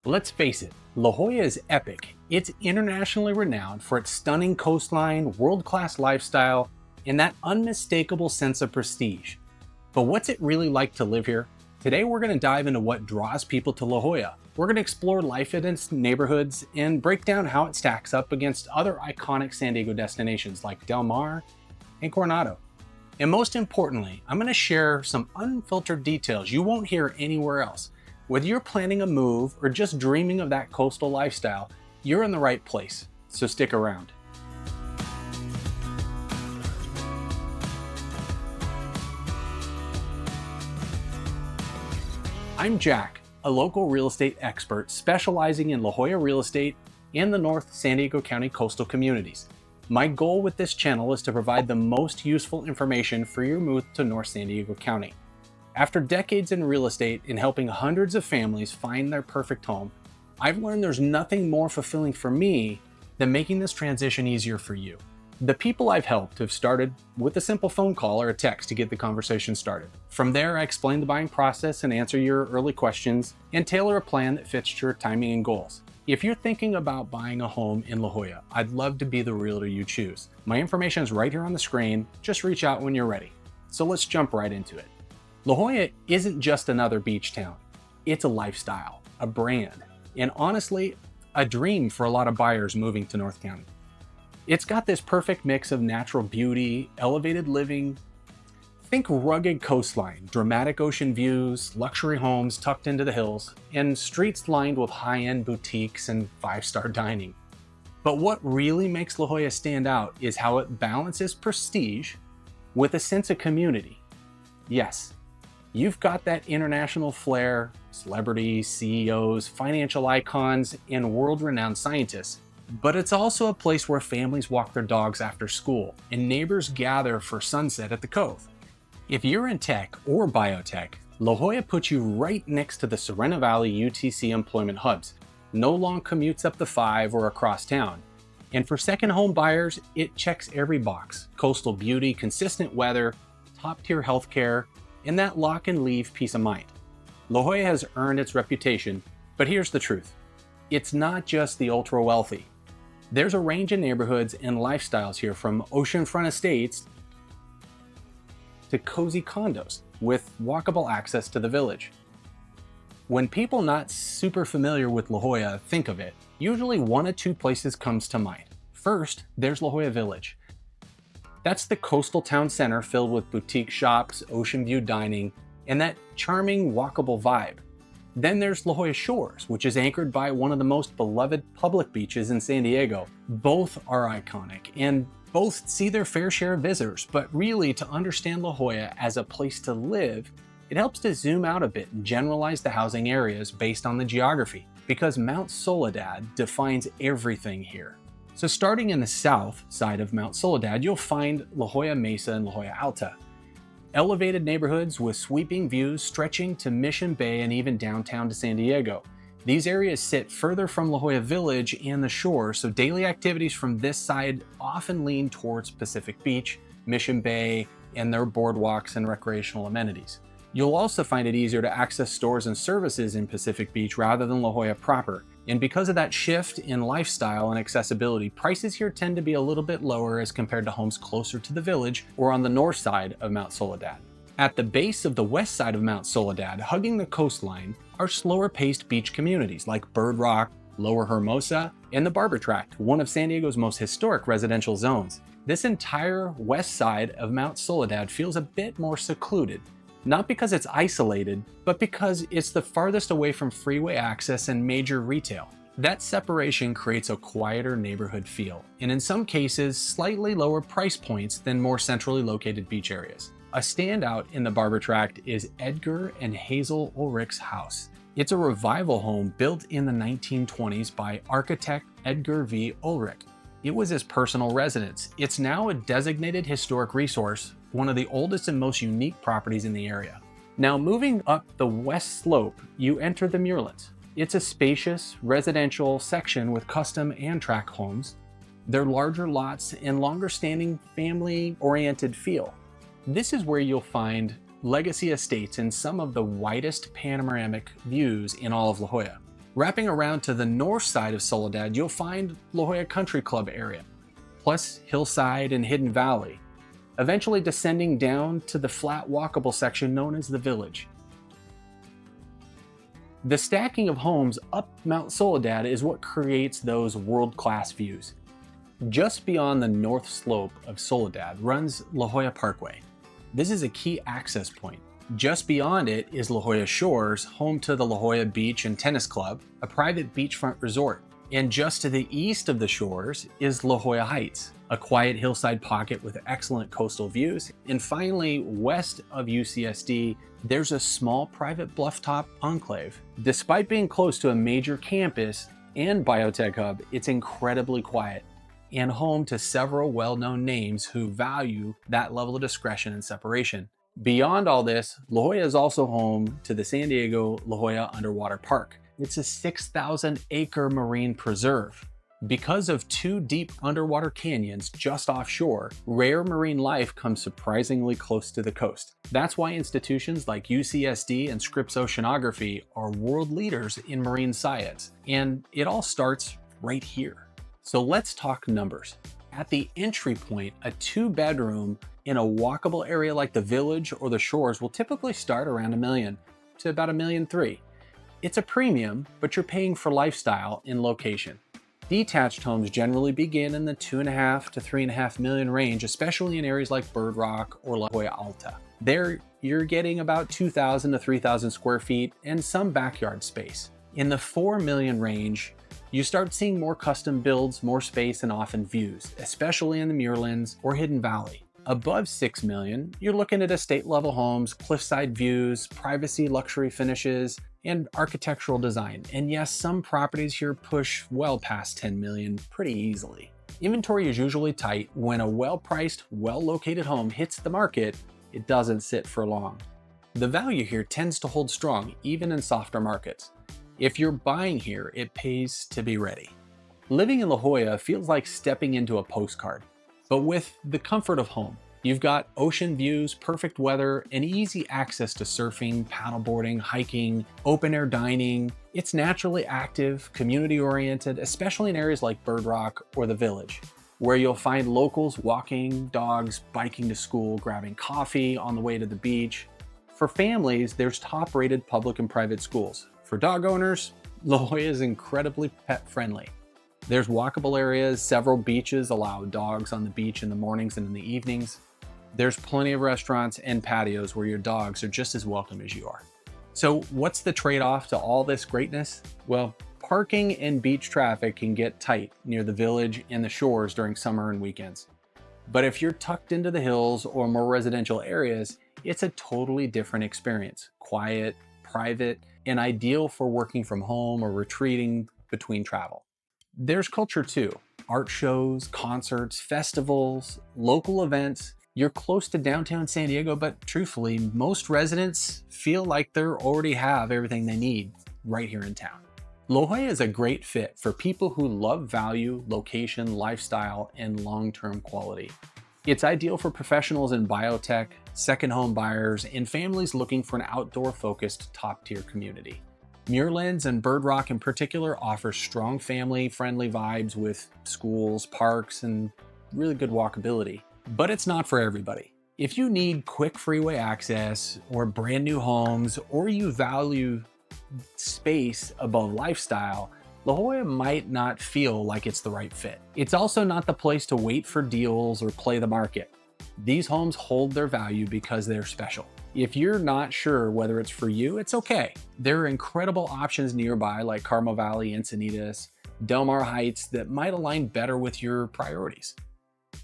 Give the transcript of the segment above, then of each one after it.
Let's face it, La Jolla is epic. It's internationally renowned for its stunning coastline, world-class lifestyle, and that unmistakable sense of prestige. But what's it really like to live here? Today we're going to dive into what draws people to La Jolla. We're going to explore life in its neighborhoods and break down how it stacks up against other iconic San Diego destinations like Del Mar and Coronado. And most importantly, I'm going to share some unfiltered details you won't hear anywhere else. Whether you're planning a move or just dreaming of that coastal lifestyle, you're in the right place, so stick around. I'm Jack, a local real estate expert specializing in La Jolla real estate and the North San Diego County coastal communities. My goal with this channel is to provide the most useful information for your move to North San Diego County. After decades in real estate and helping hundreds of families find their perfect home, I've learned there's nothing more fulfilling for me than making this transition easier for you. The people I've helped have started with a simple phone call or a text to get the conversation started. From there, I explain the buying process and answer your early questions and tailor a plan that fits your timing and goals. If you're thinking about buying a home in La Jolla, I'd love to be the realtor you choose. My information is right here on the screen. Just reach out when you're ready. So let's jump right into it. La Jolla isn't just another beach town. It's a lifestyle, a brand, and honestly, a dream for a lot of buyers moving to North County. It's got this perfect mix of natural beauty, elevated living, think rugged coastline, dramatic ocean views, luxury homes tucked into the hills, and streets lined with high-end boutiques and five-star dining. But what really makes La Jolla stand out is how it balances prestige with a sense of community. Yes, you've got that international flair, celebrities, CEOs, financial icons, and world-renowned scientists. But it's also a place where families walk their dogs after school and neighbors gather for sunset at the Cove. If you're in tech or biotech, La Jolla puts you right next to the Serena Valley UTC employment hubs. No long commutes up the 5 or across town. And for second home buyers, it checks every box: coastal beauty, consistent weather, top-tier healthcare, and that lock and leave peace of mind. La Jolla has earned its reputation, but here's the truth. It's not just the ultra wealthy. There's a range of neighborhoods and lifestyles here, from oceanfront estates to cozy condos with walkable access to the village. When people not super familiar with La Jolla think of it, usually one of two places comes to mind. First, there's La Jolla Village. That's the coastal town center filled with boutique shops, ocean view dining, and that charming walkable vibe. Then there's La Jolla Shores, which is anchored by one of the most beloved public beaches in San Diego. Both are iconic and both see their fair share of visitors, but really, to understand La Jolla as a place to live, it helps to zoom out a bit and generalize the housing areas based on the geography, because Mount Soledad defines everything here. So starting in the south side of Mount Soledad, you'll find La Jolla Mesa and La Jolla Alta. Elevated neighborhoods with sweeping views stretching to Mission Bay and even downtown to San Diego. These areas sit further from La Jolla Village and the shore, so daily activities from this side often lean towards Pacific Beach, Mission Bay, and their boardwalks and recreational amenities. You'll also find it easier to access stores and services in Pacific Beach rather than La Jolla proper. And because of that shift in lifestyle and accessibility, prices here tend to be a little bit lower as compared to homes closer to the village or on the north side of Mount Soledad. At the base of the west side of Mount Soledad, hugging the coastline, are slower-paced beach communities like Bird Rock, Lower Hermosa, and the Barber Tract, one of San Diego's most historic residential zones. This entire west side of Mount Soledad feels a bit more secluded. Not because it's isolated, but because it's the farthest away from freeway access and major retail. That separation creates a quieter neighborhood feel, and in some cases, slightly lower price points than more centrally located beach areas. A standout in the Barber Tract is Edgar and Hazel Ulrich's house. It's a revival home built in the 1920s by architect Edgar V. Ulrich. It was his personal residence. It's now a designated historic resource, one of the oldest and most unique properties in the area. Now, moving up the west slope, you enter the Muirlands. It's a spacious residential section with custom and tract homes. They're larger lots and longer-standing family-oriented feel. This is where you'll find legacy estates and some of the widest panoramic views in all of La Jolla. Wrapping around to the north side of Soledad, you'll find La Jolla Country Club area, plus Hillside and Hidden Valley, eventually descending down to the flat walkable section known as the Village. The stacking of homes up Mount Soledad is what creates those world-class views. Just beyond the north slope of Soledad runs La Jolla Parkway. This is a key access point. Just beyond it is La Jolla Shores, home to the La Jolla Beach and Tennis Club, a private beachfront resort. And just to the east of the shores is La Jolla Heights, a quiet hillside pocket with excellent coastal views. And finally, west of UCSD, there's a small private blufftop enclave. Despite being close to a major campus and biotech hub, it's incredibly quiet and home to several well-known names who value that level of discretion and separation. Beyond all this, La Jolla is also home to the San Diego La Jolla Underwater Park. It's a 6,000-acre marine preserve. Because of two deep underwater canyons just offshore, rare marine life comes surprisingly close to the coast. That's why institutions like UCSD and Scripps Oceanography are world leaders in marine science, and it all starts right here. So let's talk numbers. At the entry point, a 2-bedroom in a walkable area like the Village or the Shores will typically start around $1 million to about $1.3 million. It's a premium, but you're paying for lifestyle in location. Detached homes generally begin in the $2.5 to $3.5 million range, especially in areas like Bird Rock or La Jolla Alta. There, you're getting about 2,000 to 3,000 square feet and some backyard space. In the $4 million range, you start seeing more custom builds, more space, and often views, especially in the Muirlands or Hidden Valley. Above $6 million, you're looking at estate-level homes, cliffside views, privacy, luxury finishes, and architectural design. And yes, some properties here push well past $10 million pretty easily. Inventory is usually tight. When a well-priced, well-located home hits the market, it doesn't sit for long. The value here tends to hold strong, even in softer markets. If you're buying here, it pays to be ready. Living in La Jolla feels like stepping into a postcard, but with the comfort of home. You've got ocean views, perfect weather, and easy access to surfing, paddleboarding, hiking, open-air dining. It's naturally active, community-oriented, especially in areas like Bird Rock or the Village, where you'll find locals walking, dogs biking to school, grabbing coffee on the way to the beach. For families, there's top-rated public and private schools. For dog owners, La Jolla is incredibly pet-friendly. There's walkable areas, several beaches allow dogs on the beach in the mornings and in the evenings. There's plenty of restaurants and patios where your dogs are just as welcome as you are. So what's the trade-off to all this greatness? Well, parking and beach traffic can get tight near the Village and the Shores during summer and weekends. But if you're tucked into the hills or more residential areas, it's a totally different experience. Quiet, private, and ideal for working from home or retreating between travel. There's culture too. Art shows, concerts, festivals, local events. You're close to downtown San Diego, but truthfully, most residents feel like they already have everything they need right here in town. La Jolla is a great fit for people who love value, location, lifestyle, and long-term quality. It's ideal for professionals in biotech, second home buyers, and families looking for an outdoor-focused top-tier community. Muirlands and Bird Rock in particular offer strong family-friendly vibes with schools, parks, and really good walkability. But it's not for everybody. If you need quick freeway access or brand new homes, or you value space above lifestyle, La Jolla might not feel like it's the right fit. It's also not the place to wait for deals or play the market. These homes hold their value because they're special. If you're not sure whether it's for you, it's okay. There are incredible options nearby like Carmel Valley, Encinitas, Del Mar Heights that might align better with your priorities.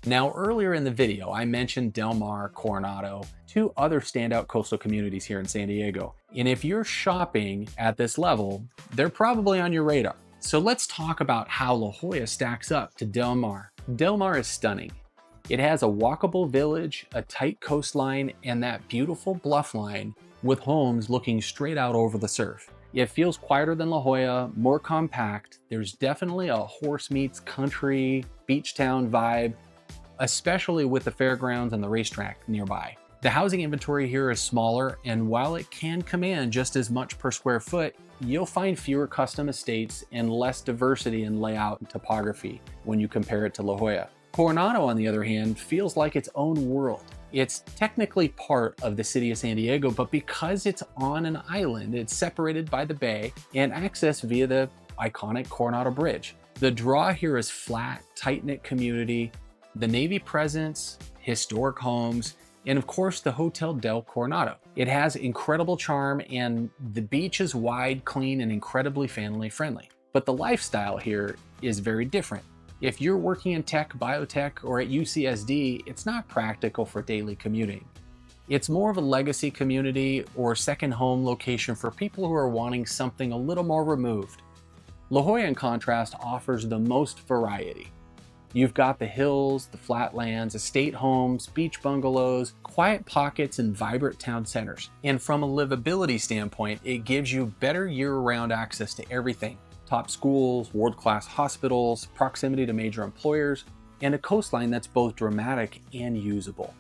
Now, earlier in the video, I mentioned Del Mar, Coronado, two other standout coastal communities here in San Diego. And if you're shopping at this level, they're probably on your radar. So let's talk about how La Jolla stacks up to Del Mar. Del Mar is stunning. It has a walkable village, a tight coastline, and that beautiful bluff line with homes looking straight out over the surf. It feels quieter than La Jolla, more compact. There's definitely a horse meets country, beach town vibe, especially with the fairgrounds and the racetrack nearby. The housing inventory here is smaller, and while it can command just as much per square foot, you'll find fewer custom estates and less diversity in layout and topography when you compare it to La Jolla. Coronado, on the other hand, feels like its own world. It's technically part of the city of San Diego, but because it's on an island, it's separated by the bay and accessed via the iconic Coronado Bridge. The draw here is flat, tight-knit community, the Navy presence, historic homes, and of course the Hotel del Coronado. It has incredible charm, and the beach is wide, clean, and incredibly family friendly. But the lifestyle here is very different. If you're working in tech, biotech, or at UCSD, it's not practical for daily commuting. It's more of a legacy community or second home location for people who are wanting something a little more removed. La Jolla, in contrast, offers the most variety. You've got the hills, the flatlands, estate homes, beach bungalows, quiet pockets, and vibrant town centers. And from a livability standpoint, it gives you better year-round access to everything. Top schools, world-class hospitals, proximity to major employers, and a coastline that's both dramatic and usable.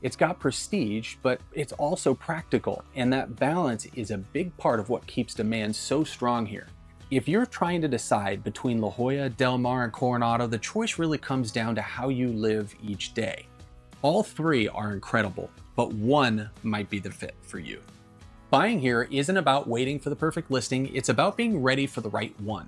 It's got prestige, but it's also practical, and that balance is a big part of what keeps demand so strong here. If you're trying to decide between La Jolla, Del Mar, and Coronado, the choice really comes down to how you live each day. All three are incredible, but one might be the fit for you. Buying here isn't about waiting for the perfect listing, it's about being ready for the right one.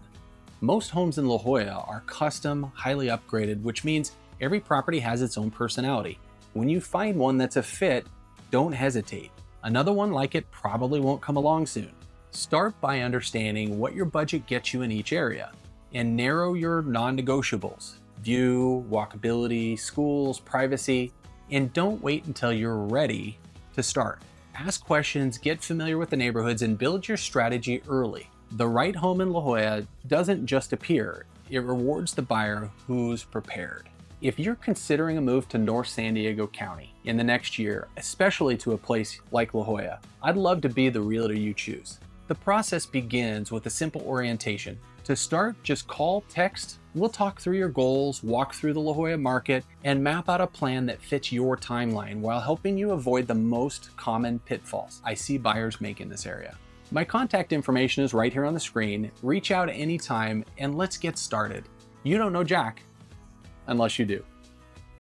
Most homes in La Jolla are custom, highly upgraded, which means every property has its own personality. When you find one that's a fit, don't hesitate. Another one like it probably won't come along soon. Start by understanding what your budget gets you in each area and narrow your non-negotiables: view, walkability, schools, privacy, and don't wait until you're ready to start. Ask questions, get familiar with the neighborhoods, and build your strategy early. The right home in La Jolla doesn't just appear, it rewards the buyer who's prepared. If you're considering a move to North San Diego County in the next year, especially to a place like La Jolla, I'd love to be the realtor you choose. The process begins with a simple orientation. To start, just call, text. We'll talk through your goals, walk through the La Jolla market, and map out a plan that fits your timeline while helping you avoid the most common pitfalls I see buyers make in this area. My contact information is right here on the screen. Reach out anytime and let's get started. You don't know Jack unless you do.